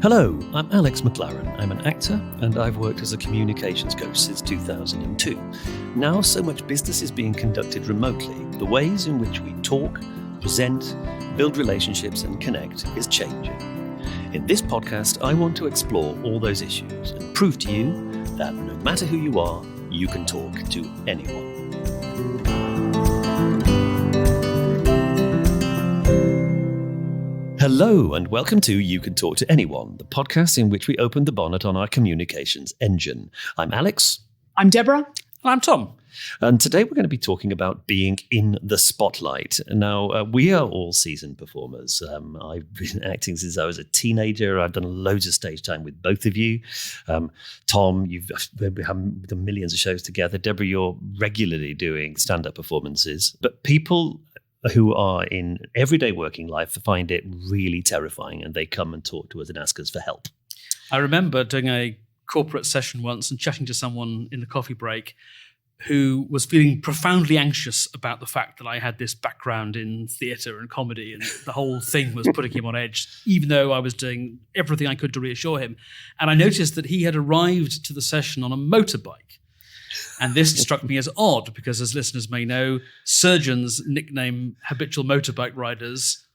Hello, I'm Alex McLaren. I'm an actor and I've worked as a communications coach since 2002. Now so much business is being conducted remotely, the ways in which we talk, present, build relationships and connect is changing. In this podcast, I want to explore all those issues and prove to you that no matter who you are, you can talk to anyone. Hello and welcome to You Can Talk to Anyone, the podcast in which we open the bonnet on our communications engine. I'm Alex. I'm Deborah. And I'm Tom. And today we're going to be talking about being in the spotlight. Now, we are all seasoned performers. I've been acting since I was a teenager. I've done loads of stage time with both of you. Tom, we have done millions of shows together. Deborah, you're regularly doing stand-up performances. But people who are in everyday working life find it really terrifying, and they come and talk to us and ask us for help. I remember doing a corporate session once and chatting to someone in the coffee break who was feeling profoundly anxious about the fact that I had this background in theatre and comedy, and the whole thing was putting him on edge, even though I was doing everything I could to reassure him. And I noticed that he had arrived to the session on a motorbike. And this struck me as odd because, as listeners may know, surgeons nickname habitual motorbike riders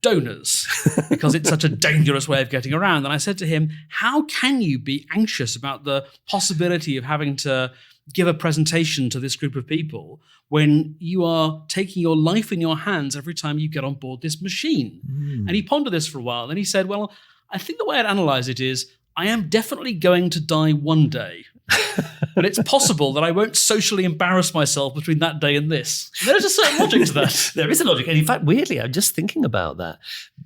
donors because it's such a dangerous way of getting around. And I said to him, how can you be anxious about the possibility of having to give a presentation to this group of people when you are taking your life in your hands every time you get on board this machine? And he pondered this for a while. And he said, well, I think the way I'd analyze it is I am definitely going to die one day. But it's possible that I won't socially embarrass myself between that day and this. And there's a certain logic to that. There is a logic. And in fact, weirdly, I'm just thinking about that.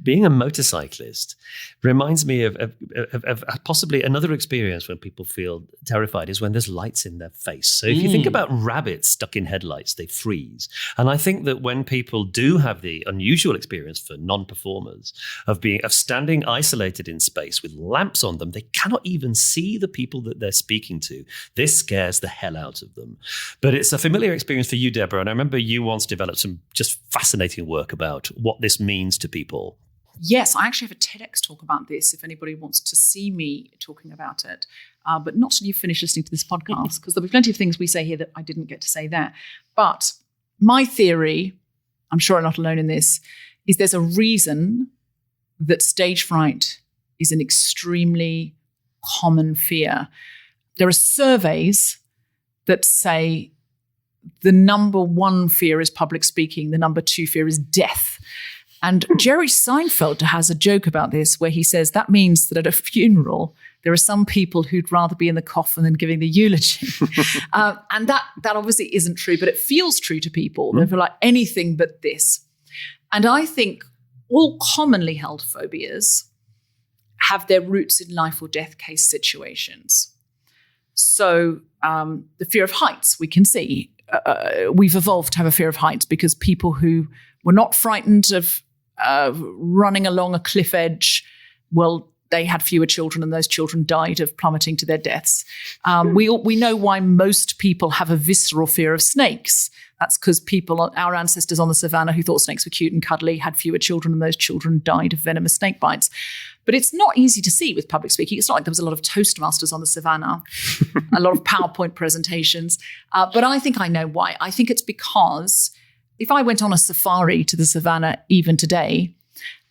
Being a motorcyclist reminds me of possibly another experience when people feel terrified is when there's lights in their face. So if you think about rabbits stuck in headlights, they freeze. And I think that when people do have the unusual experience for non-performers of standing isolated in space with lamps on them, they cannot even see the people that they're speaking to. This scares the hell out of them. But it's a familiar experience for you, Deborah. And I remember you once developed some just fascinating work about what this means to people. Yes, I actually have a TEDx talk about this if anybody wants to see me talking about it. But not till you finish listening to this podcast, because there'll be plenty of things we say here that I didn't get to say there. But my theory, I'm sure I'm not alone in this, is there's a reason that stage fright is an extremely common fear. There are surveys that say the number one fear is public speaking, the number two fear is death. And Jerry Seinfeld has a joke about this where he says that means that at a funeral, there are some people who'd rather be in the coffin than giving the eulogy. And that obviously isn't true, but it feels true to people. They feel like anything but this. And I think all commonly held phobias have their roots in life or death case situations. So the fear of heights, we can see. We've evolved to have a fear of heights because people who were not frightened of running along a cliff edge, well, they had fewer children and those children died of plummeting to their deaths. We know why most people have a visceral fear of snakes. That's because our ancestors on the savannah who thought snakes were cute and cuddly had fewer children and those children died of venomous snake bites. But it's not easy to see with public speaking. It's not like there was a lot of Toastmasters on the savannah, a lot of PowerPoint presentations. But I think I know why. I think it's because if I went on a safari to the savannah even today,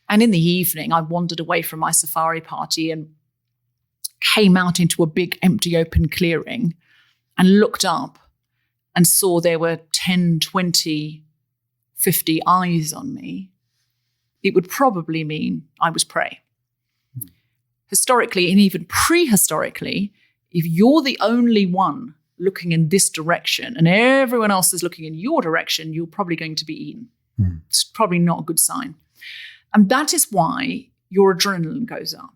and in the evening I wandered away from my safari party and came out into a big empty open clearing and looked up and saw there were 10, 20, 50 eyes on me, it would probably mean I was prey. Historically and even prehistorically, if you're the only one looking in this direction and everyone else is looking in your direction, you're probably going to be eaten. It's probably not a good sign. And that is why your adrenaline goes up.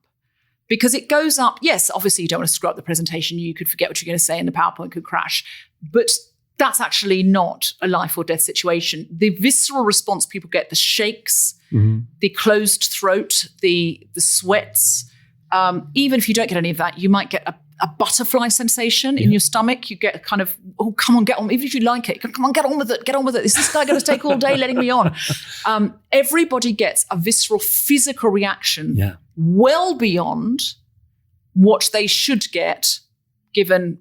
Because it goes up, yes, obviously you don't want to screw up the presentation. You could forget what you're going to say and the PowerPoint could crash. But that's actually not a life or death situation. The visceral response people get, the shakes, the closed throat, the sweats, even if you don't get any of that, you might get a butterfly sensation in your stomach. You get a kind of, oh, come on, get on. Even if you like it, come on, get on with it. Get on with it. Is this guy going to take all day letting me on? Everybody gets a visceral physical reaction well beyond what they should get given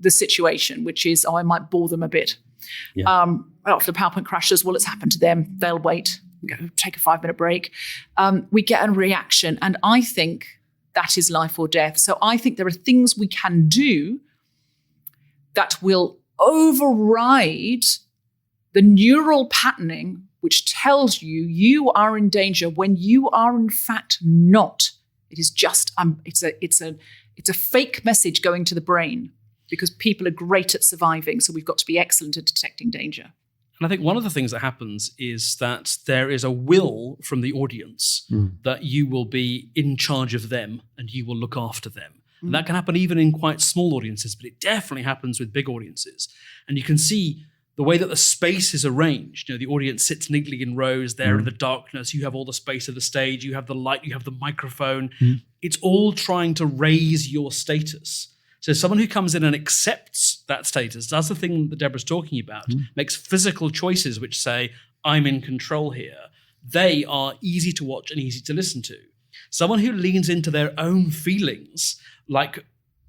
the situation, which is, I might bore them a bit. After the PowerPoint crashes, well, it's happened to them. They'll wait, go take a 5-minute break. We get a reaction. And I think that is life or death. So I think there are things we can do that will override the neural patterning which tells you are in danger when you are in fact not. It is just it's a fake message going to the brain because people are great at surviving. So we've got to be excellent at detecting danger. And I think one of the things that happens is that there is a will from the audience that you will be in charge of them and you will look after them. And that can happen even in quite small audiences, but it definitely happens with big audiences. And you can see the way that the space is arranged. You know, the audience sits neatly in rows there in the darkness. You have all the space of the stage. You have the light. You have the microphone. It's all trying to raise your status. So someone who comes in and accepts that status, does the thing that Deborah's talking about, makes physical choices which say, I'm in control here. They are easy to watch and easy to listen to. Someone who leans into their own feelings, like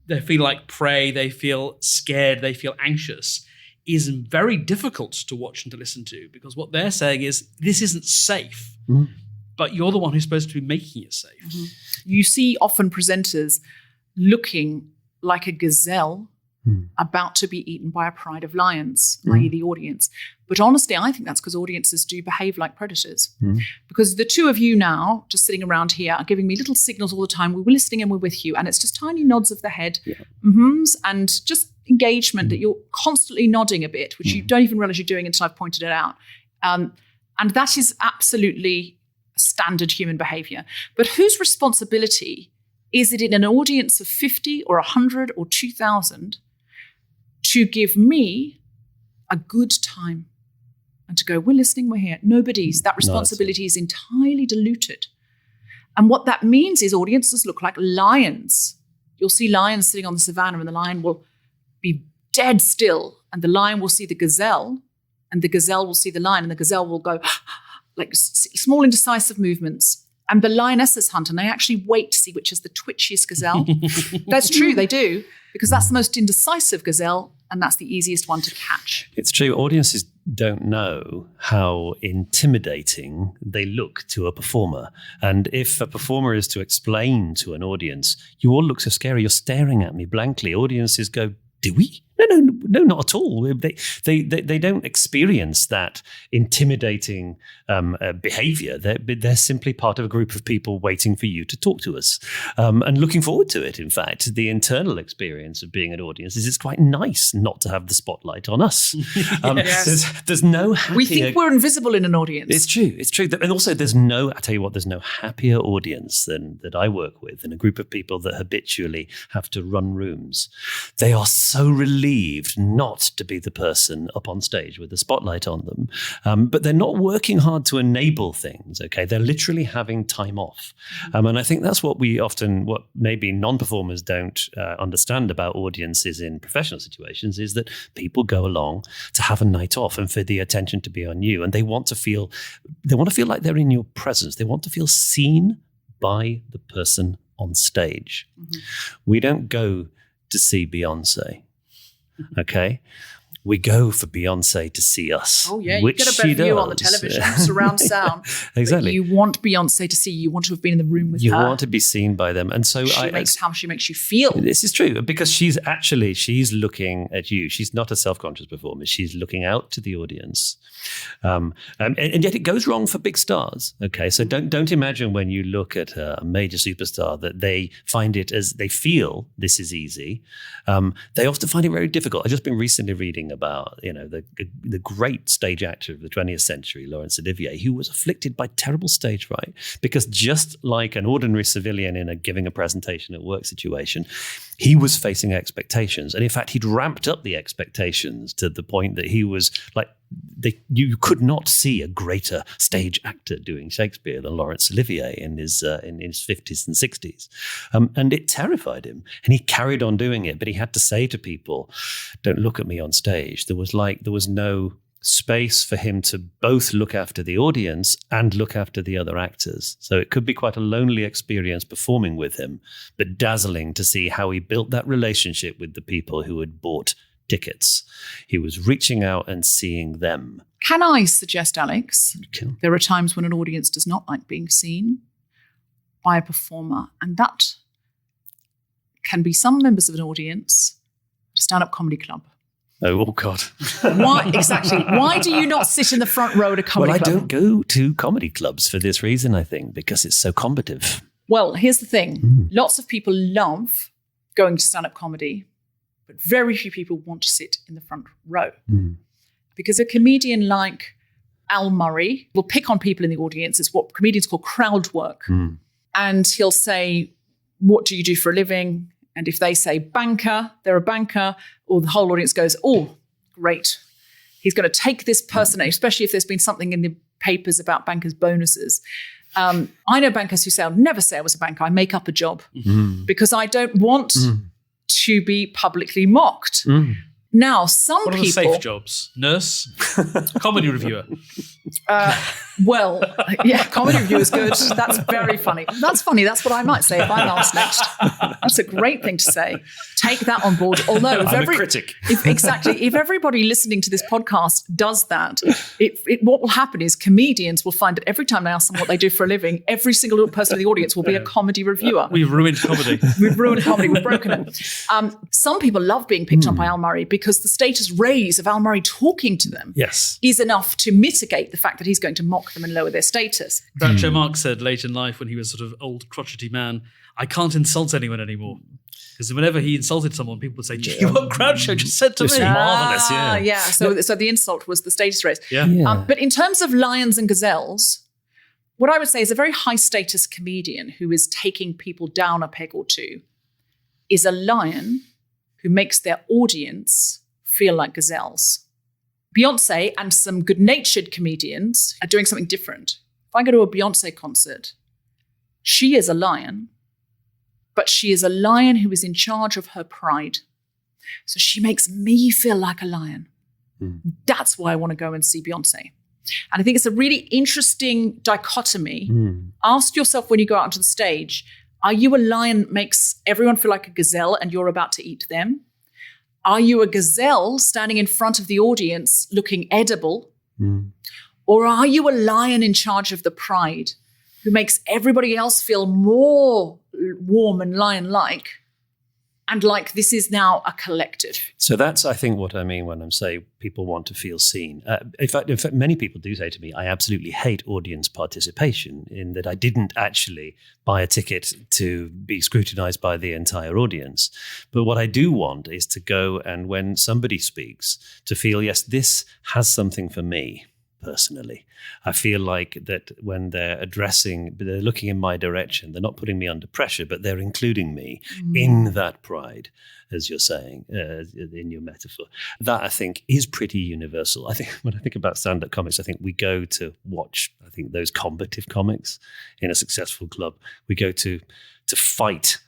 they feel like prey, they feel scared, they feel anxious, is very difficult to watch and to listen to because what they're saying is, this isn't safe, but you're the one who's supposed to be making it safe. You see often presenters looking like a gazelle about to be eaten by a pride of lions, i.e. the audience. But honestly, I think that's because audiences do behave like predators. Because the two of you now, just sitting around here, are giving me little signals all the time. We're listening and we're with you. And it's just tiny nods of the head, and just engagement that you're constantly nodding a bit, which you don't even realize you're doing until I've pointed it out. And that is absolutely standard human behavior. But whose responsibility is it in an audience of 50 or 100 or 2,000 to give me a good time and to go, we're listening, we're here? Nobody's. That responsibility is entirely diluted. And what that means is audiences look like lions. You'll see lions sitting on the savannah and the lion will be dead still and the lion will see the gazelle and the gazelle will see the lion and the gazelle will go like small indecisive movements. And the lionesses hunt and they actually wait to see which is the twitchiest gazelle. That's true, they do, because that's the most indecisive gazelle and that's the easiest one to catch. It's true. Audiences don't know how intimidating they look to a performer. And if a performer is to explain to an audience, you all look so scary, you're staring at me blankly, audiences go, do we? No, not at all. They don't experience that intimidating behavior. They're simply part of a group of people waiting for you to talk to us and looking forward to it. In fact, the internal experience of being an audience is it's quite nice not to have the spotlight on us. There's no happier... We think we're invisible in an audience. It's true. And also I tell you what, there's no happier audience than that I work with than a group of people that habitually have to run rooms. They are so relieved not to be the person up on stage with the spotlight on them. But they're not working hard to enable things, okay? They're literally having time off. And I think that's what maybe non-performers don't understand about audiences in professional situations is that people go along to have a night off and for the attention to be on you. And they want to feel like they're in your presence. They want to feel seen by the person on stage. We don't go to see Beyonce. Okay, we go for Beyonce to see us. Oh yeah, you get a better view on the television, surround sound. Exactly. But you want Beyonce to see you. You want to have been in the room with her. You want to be seen by them, and so how she makes you feel. This is true because she's looking at you. She's not a self-conscious performer. She's looking out to the audience, and yet it goes wrong for big stars. Okay, so don't imagine when you look at a major superstar that they find it as they feel this is easy. They often find it very difficult. I've just been recently reading about, the great stage actor of the 20th century, Laurence Olivier, who was afflicted by terrible stage fright because just like an ordinary civilian in giving a presentation at work situation, he was facing expectations. And in fact, he'd ramped up the expectations to the point that he was like, you could not see a greater stage actor doing Shakespeare than Laurence Olivier in his 50s and 60s. And it terrified him. And he carried on doing it. But he had to say to people, don't look at me on stage. There was no space for him to both look after the audience and look after the other actors. So it could be quite a lonely experience performing with him, but dazzling to see how he built that relationship with the people who had bought tickets. He was reaching out and seeing them. Can I suggest, Alex, Okay. there are times when an audience does not like being seen by a performer, and that can be some members of an audience at a stand-up comedy club. Oh God. Why exactly? Why do you not sit in the front row at a comedy Well, I club? don't go to comedy clubs for this reason, I think, because it's so combative. Well, here's the thing. Lots of people love going to stand-up comedy, but very few people want to sit in the front row. Because a comedian like Al Murray will pick on people in the audience. It's what comedians call crowd work. And he'll say, what do you do for a living? And if they say banker, they're a banker, or the whole audience goes, oh, great. He's going to take this person, especially if there's been something in the papers about bankers' bonuses. I know bankers who say, I'll never say I was a banker. I make up a job because I don't want to be publicly mocked. Now, some What are people... the safe jobs? Nurse? Comedy reviewer? Well, yeah, comedy review is good. That's very funny. That's funny. That's what I might say if I'm asked next. That's a great thing to say. Take that on board. Although, if I'm a critic. If everybody listening to this podcast does that, what will happen is comedians will find that every time they ask them what they do for a living, every single person in the audience will be a comedy reviewer. We've ruined comedy. We've ruined comedy. We've broken it. Some people love being picked on by Al Murray because the status raise of Al Murray talking to them Yes. is enough to mitigate the fact that he's going to mock them and lower their status. Groucho Marx said late in life when he was sort of old crotchety man, I can't insult anyone anymore. Because whenever he insulted someone, people would say, gee, what Groucho just said to It's me. marvellous, yeah. Yeah. So the insult was the status raise. Yeah. But in terms of lions and gazelles, what I would say is a very high status comedian who is taking people down a peg or two is a lion who makes their audience feel like gazelles. Beyonce and some good-natured comedians are doing something different. If I go to a Beyonce concert, she is a lion, but she is a lion who is in charge of her pride. So she makes me feel like a lion. That's why I want to go and see Beyonce. And I think it's a really interesting dichotomy. Ask yourself when you go out onto the stage, are you a lion that makes everyone feel like a gazelle and you're about to eat them? Are you a gazelle standing in front of the audience looking edible? Or are you a lion in charge of the pride who makes everybody else feel more warm and lion-like and like this is now a collective? So that's, I think, what I mean when I say people want to feel seen. In fact, many people do say to me, I absolutely hate audience participation in that I didn't actually buy a ticket to be scrutinized by the entire audience. But what I do want is to go and when somebody speaks, to feel, yes, this has something for me. Personally, I feel like that when they're looking in my direction, they're not putting me under pressure, but they're including me in that pride, as you're saying, in your metaphor. That I think is pretty universal. I think when I think about stand-up comics, I think we go to watch, I think those combative comics in a successful club. We go to fight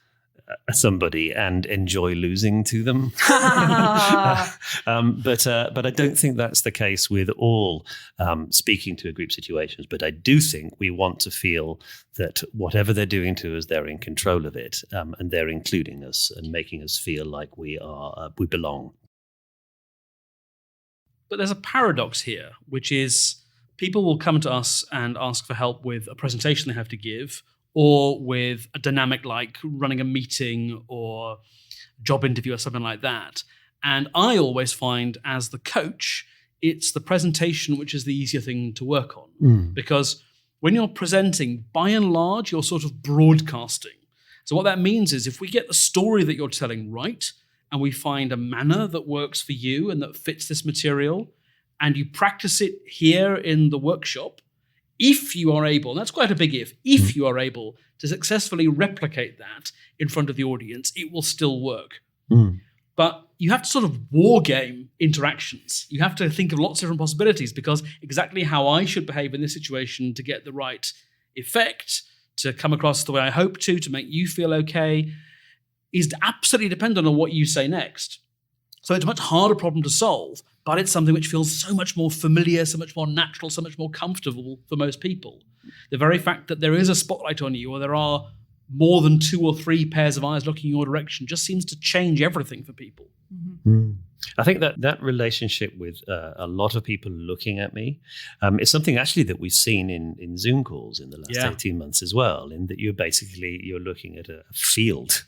somebody and enjoy losing to them. But I don't think that's the case with all speaking to a group situations. But I do think we want to feel that whatever they're doing to us, they're in control of it, and they're including us and making us feel like we belong. But there's a paradox here, which is people will come to us and ask for help with a presentation they have to give, or with a dynamic like running a meeting or job interview or something like that. And I always find, as the coach, it's the presentation which is the easier thing to work on. Because when you're presenting, by and large, you're sort of broadcasting. So what that means is if we get the story that you're telling right, and we find a manner that works for you and that fits this material, and you practice it here in the workshop, if you are able, and that's quite a big if you are able to successfully replicate that in front of the audience, it will still work. But you have to sort of war game interactions. You have to think of lots of different possibilities, because exactly how I should behave in this situation to get the right effect, to come across the way I hope to make you feel okay, is absolutely dependent on what you say next. So it's a much harder problem to solve, but it's something which feels so much more familiar, so much more natural, so much more comfortable for most people. The very fact that there is a spotlight on you, or there are more than 2 or 3 pairs of eyes looking in your direction, just seems to change everything for people. I think that relationship with a lot of people looking at me is something actually that we've seen in Zoom calls in the last 18 months as well, in that you're looking at a field,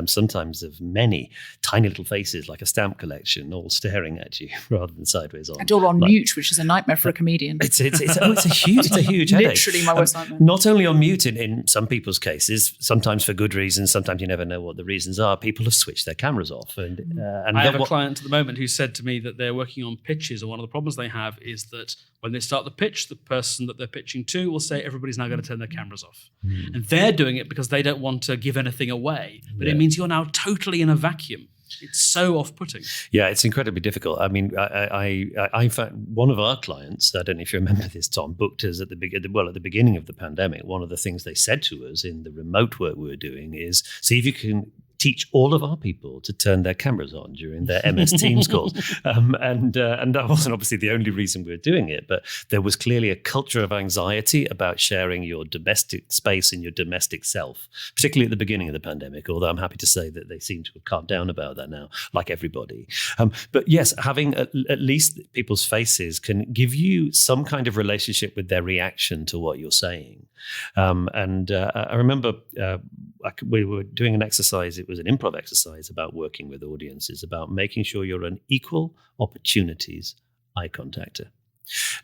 sometimes of many tiny little faces, like a stamp collection, all staring at you rather than sideways on. And all on mute, which is a nightmare for a comedian. It's a huge headache. Literally my worst nightmare. Not only on mute in some people's cases, sometimes for good reasons, sometimes you never know what the reasons are. People have switched their cameras off. And I have a client at the moment who said to me that they're working on pitches, and one of the problems they have is that when they start the pitch, the person that they're pitching to will say everybody's now going to turn their cameras off. And they're doing it because they don't want to give anything away. But it means you're now totally in a vacuum. It's so off-putting. Yeah, it's incredibly difficult. I mean, I found one of our clients, I don't know if you remember this, Tom, booked us at the beginning of the pandemic. One of the things they said to us in the remote work we were doing is, see if you can teach all of our people to turn their cameras on during their MS Teams calls. And that wasn't obviously the only reason we were doing it, but there was clearly a culture of anxiety about sharing your domestic space and your domestic self, particularly at the beginning of the pandemic, although I'm happy to say that they seem to have calmed down about that now, like everybody. But yes, having at least people's faces can give you some kind of relationship with their reaction to what you're saying. I remember we were doing an exercise. It was an improv exercise about working with audiences, about making sure you're an equal opportunities eye contactor.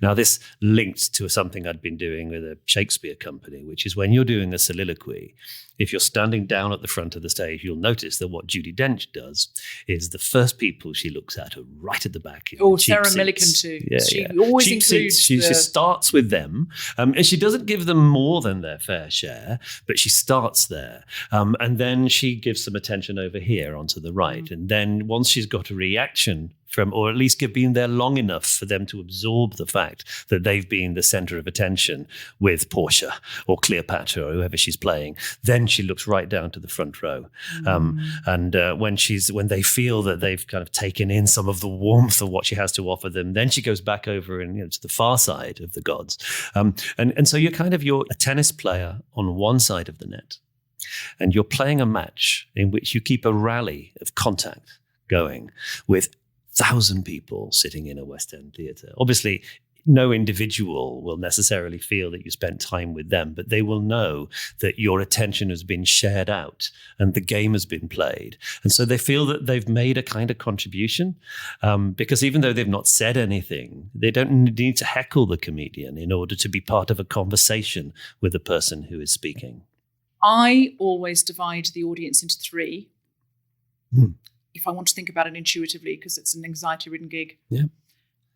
Now, this linked to something I'd been doing with a Shakespeare company, which is when you're doing a soliloquy, if you're standing down at the front of the stage, you'll notice that what Judi Dench does is the first people she looks at are right at the back. Sarah Millican too. She always includes she starts with them, and she doesn't give them more than their fair share, but she starts there. And then she gives some attention over here onto the right. And then once she's got a reaction from, or at least been there long enough for them to absorb the fact that they've been the center of attention with Portia or Cleopatra or whoever she's playing, then she looks right down to the front row. And when they feel that they've kind of taken in some of the warmth of what she has to offer them, then she goes back over and to the far side of the gods. And so you're a tennis player on one side of the net, and you're playing a match in which you keep a rally of contact going with 1,000 people sitting in a West End theatre. Obviously, no individual will necessarily feel that you spent time with them, but they will know that your attention has been shared out and the game has been played. And so they feel that they've made a kind of contribution, because even though they've not said anything, they don't need to heckle the comedian in order to be part of a conversation with the person who is speaking. I always divide the audience into 3. If I want to think about it intuitively, because it's an anxiety-ridden gig. Yeah.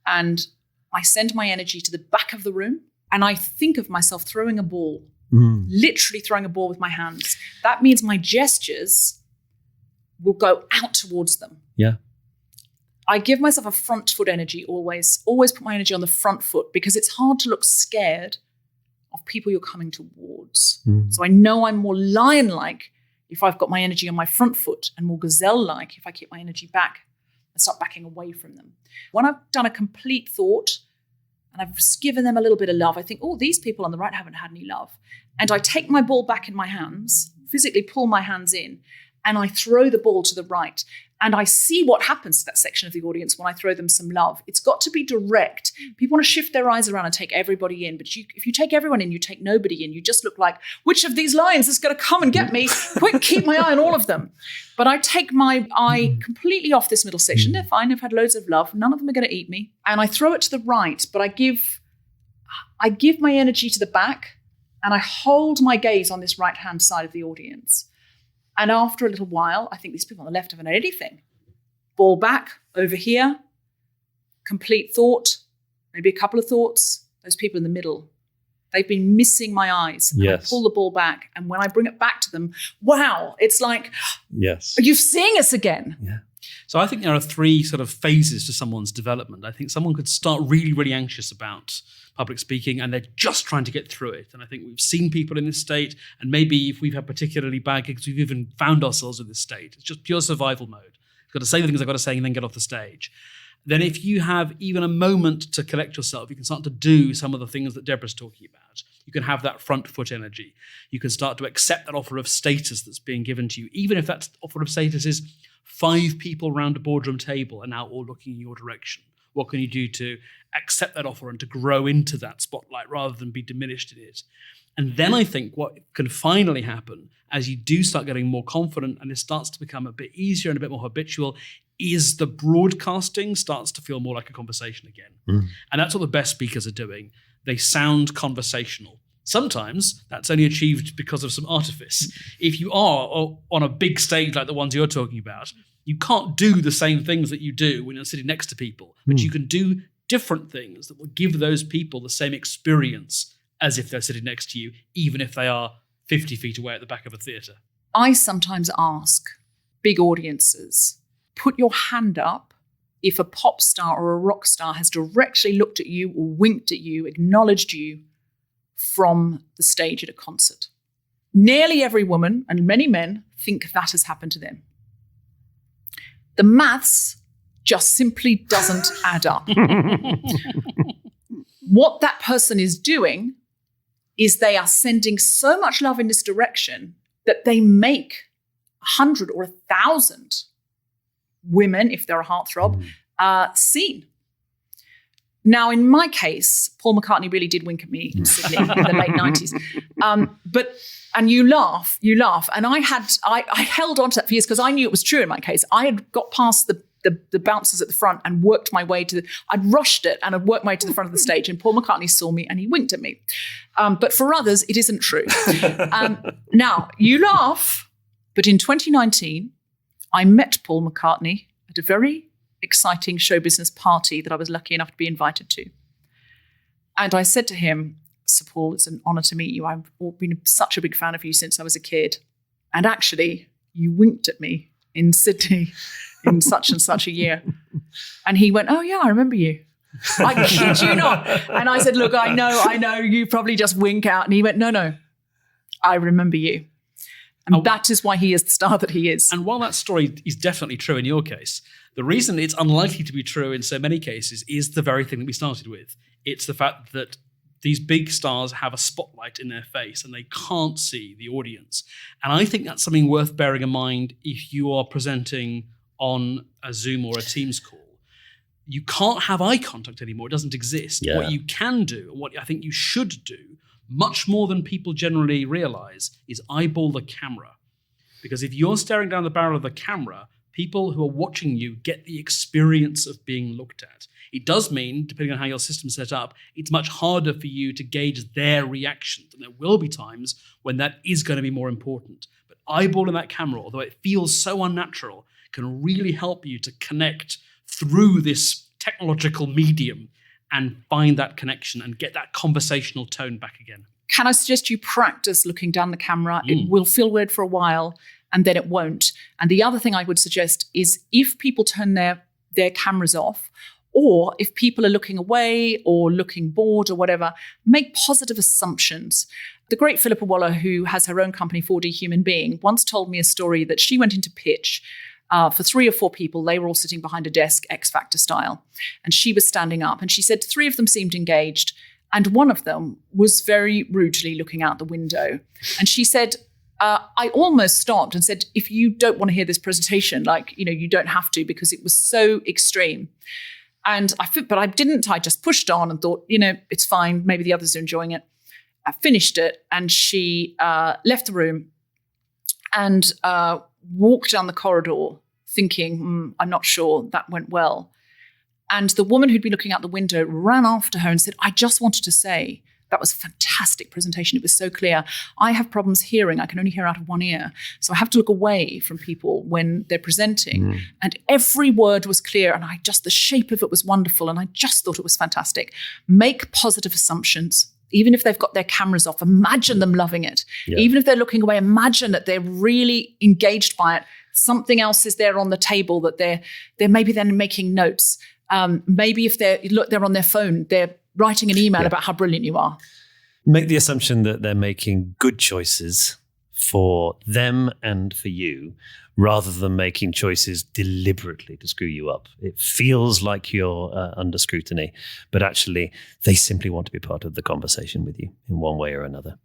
And I send my energy to the back of the room, and I think of myself throwing a ball, literally throwing a ball with my hands. That means my gestures will go out towards them. Yeah. I give myself a front foot energy always put my energy on the front foot, because it's hard to look scared of people you're coming towards. So I know I'm more lion-like if I've got my energy on my front foot, and more gazelle-like if I keep my energy back and start backing away from them. When I've done a complete thought and I've given them a little bit of love, I think, these people on the right haven't had any love. And I take my ball back in my hands, physically pull my hands in, and I throw the ball to the right. And I see what happens to that section of the audience when I throw them some love. It's got to be direct. People want to shift their eyes around and take everybody in. But if you take everyone in, you take nobody in. You just look like, which of these lions is going to come and get me? Quick, keep my eye on all of them. But I take my eye completely off this middle section. They're fine. I've had loads of love. None of them are going to eat me. And I throw it to the right, but I give my energy to the back, and I hold my gaze on this right-hand side of the audience. And after a little while, I think these people on the left haven't had anything. ball back over here, complete thought, maybe a couple of thoughts, those people in the middle. They've been missing my eyes. And I pull the ball back. And when I bring it back to them, wow, it's like, yes, are you seeing us again? Yeah. So I think there are 3 sort of phases to someone's development. I think someone could start really, really anxious about public speaking and they're just trying to get through it. And I think we've seen people in this state, and maybe if we've had particularly bad gigs, we've even found ourselves in this state. It's just pure survival mode. I've got to say the things I've got to say and then get off the stage. Then if you have even a moment to collect yourself, you can start to do some of the things that Deborah's talking about. You can have that front foot energy. You can start to accept that offer of status that's being given to you, even if that offer of status is 5 people around a boardroom table and now all looking in your direction. What can you do to accept that offer and to grow into that spotlight rather than be diminished in it? And then I think what can finally happen as you do start getting more confident and it starts to become a bit easier and a bit more habitual is the broadcasting starts to feel more like a conversation again. And that's what the best speakers are doing. They sound conversational. Sometimes that's only achieved because of some artifice. If you are on a big stage like the ones you're talking about, you can't do the same things that you do when you're sitting next to people, but you can do different things that will give those people the same experience as if they're sitting next to you, even if they are 50 feet away at the back of a theatre. I sometimes ask big audiences, put your hand up if a pop star or a rock star has directly looked at you or winked at you, acknowledged you from the stage at a concert. Nearly every woman and many men think that has happened to them. The maths just simply doesn't add up. What that person is doing is they are sending so much love in this direction that they make 100 or 1,000 women, if they're a heartthrob, seen. Now, in my case, Paul McCartney really did wink at me in Sydney in the late 90s. And you laugh. And I held on to that for years because I knew it was true in my case. I had got past the bouncers at the front and worked my way I'd rushed it and I'd worked my way to the front of the stage, and Paul McCartney saw me and he winked at me. But for others, it isn't true. Now, you laugh, but in 2019, I met Paul McCartney at a very exciting show business party that I was lucky enough to be invited to. And I said to him, Sir Paul, it's an honour to meet you. I've been such a big fan of you since I was a kid. And actually, you winked at me in Sydney in such and such a year. And he went, oh yeah, I remember you. I kid you not. And I said, look, I know, you probably just wink out. And he went, no, I remember you. And that is why he is the star that he is. And while that story is definitely true in your case, the reason it's unlikely to be true in so many cases is the very thing that we started with. It's the fact that these big stars have a spotlight in their face and they can't see the audience. And I think that's something worth bearing in mind if you are presenting on a Zoom or a Teams call. You can't have eye contact anymore. It doesn't exist. Yeah. What you can do, and what I think you should do, much more than people generally realize, is eyeball the camera. Because if you're staring down the barrel of the camera, people who are watching you get the experience of being looked at. It does mean, depending on how your system's set up, it's much harder for you to gauge their reactions. And there will be times when that is going to be more important. But eyeballing that camera, although it feels so unnatural, can really help you to connect through this technological medium and find that connection and get that conversational tone back again. Can I suggest you practice looking down the camera? It will feel weird for a while and then it won't. And the other thing I would suggest is if people turn their cameras off, or if people are looking away or looking bored or whatever, make positive assumptions. The great Philippa Waller, who has her own company, 4D Human Being, once told me a story that she went into pitch for 3 or 4 people. They were all sitting behind a desk, X Factor style. And she was standing up. And she said 3 of them seemed engaged. And one of them was very rudely looking out the window. And she said, I almost stopped and said, if you don't want to hear this presentation, you don't have to, because it was so extreme. And but I didn't. I just pushed on and thought, it's fine. Maybe the others are enjoying it. I finished it, and she left the room and walked down the corridor thinking, I'm not sure that went well. And the woman who'd been looking out the window ran after her and said, I just wanted to say That was a fantastic presentation. It was so clear. I have problems hearing. I can only hear out of one ear. So I have to look away from people when they're presenting. And every word was clear. And the shape of it was wonderful. And I just thought it was fantastic. Make positive assumptions. Even if they've got their cameras off, imagine them loving it. Yeah. Even if they're looking away, imagine that they're really engaged by it. Something else is there on the table that they're maybe then making notes. Maybe if they're on their phone, they're writing an email about how brilliant you are. Make the assumption that they're making good choices for them and for you, rather than making choices deliberately to screw you up. It feels like you're under scrutiny, but actually they simply want to be part of the conversation with you in one way or another.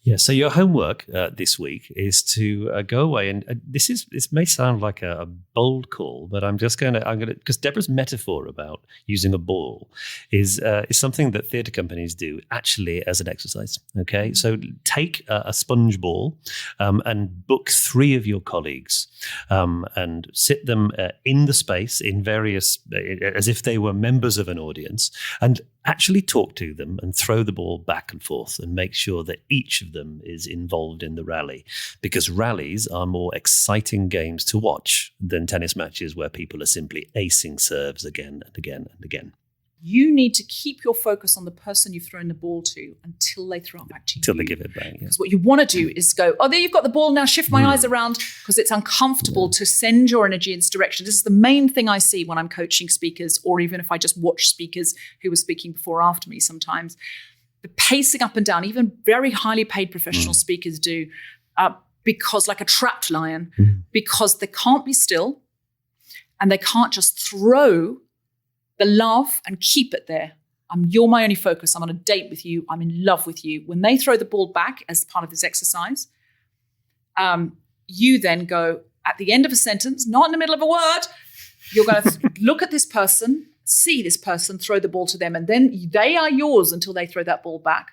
Yeah, so your homework this week is to go away, and this may sound like a bold call, but I'm going to because Deborah's metaphor about using a ball is something that theatre companies do actually as an exercise. Okay, so take a sponge ball and book 3 of your colleagues and sit them in the space in various as if they were members of an audience, and actually talk to them and throw the ball back and forth and make sure that each of them is involved in the rally, because rallies are more exciting games to watch than tennis matches where people are simply acing serves again and again and again. You need to keep your focus on the person you've thrown the ball to until they throw it back to you. Until they give it back. Yeah. Because what you want to do is go, oh, there you've got the ball, now shift my eyes around, because it's uncomfortable to send your energy in this direction. This is the main thing I see when I'm coaching speakers, or even if I just watch speakers who were speaking before or after me sometimes. The pacing up and down, even very highly paid professional speakers do, because like a trapped lion, because they can't be still and they can't just throw the love and keep it there. You're my only focus. I'm on a date with you. I'm in love with you. When they throw the ball back as part of this exercise, you then go at the end of a sentence, not in the middle of a word, you're going to look at this person, see this person, throw the ball to them, and then they are yours until they throw that ball back.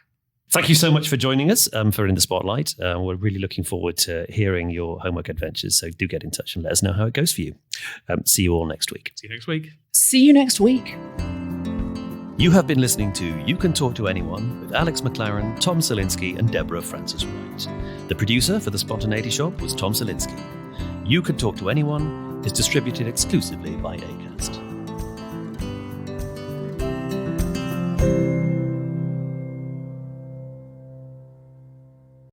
Thank you so much for joining us for In the Spotlight. We're really looking forward to hearing your homework adventures, so do get in touch and let us know how it goes for you. See you all next week. See you next week. See you next week. You have been listening to You Can Talk to Anyone with Alex McLaren, Tom Salinsky and Deborah Francis-Wright. The producer for The Spontaneity Shop was Tom Salinsky. You Can Talk to Anyone is distributed exclusively by Acast.